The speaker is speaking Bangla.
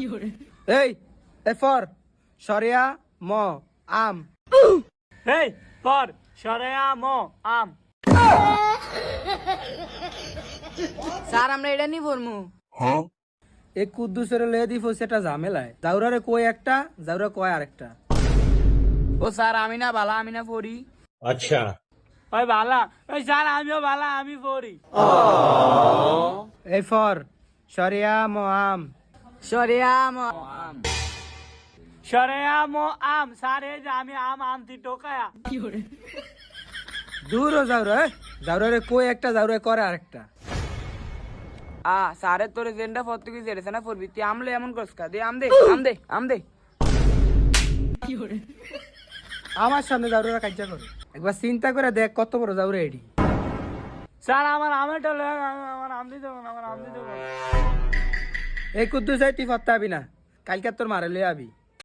এই এ ফর সরিয়া ম আম। এই ফর সরেয়া ম আম। স্যার আমরা এটা নি পড়মু। এ কুদ্দুসের লয়ে দিব সেটা ঝামেলায়। জাউরারে কই একটা, জাউরা কয় আরেকটা। ও স্যার আমি না বালা আমি না পড়ি। ওই বালা, ওই স্যার আমিও বালা, আমি পড়ি। এই ফর সরিয়া ম আম। সরিয়া আম। সরেয়া ম আম। স্যার এই যে আমি আম আনতি টোকায়া। দূর ও জাউরা, জাউরারে কই একটা, জাউরা করে আরেকটা। স্যারের তোর জেন্ডা ফতুকি জেরেছে না পড়বি তুই আমলে এমন করস কা দে আম দে আম দে। আমার সামনে জাউরারা কাজ্জা করে। একবার চিন্তা করে দেখ কত বড় জাউরা এডি। স্যার আমার আমেরটা লয়ে আমার আম দিতে হবে, আমার আম দিতে হবে। এই কুদ্দুস তুই ফত্তা আবি না, কালকে তোর মারে লয়ে আবি।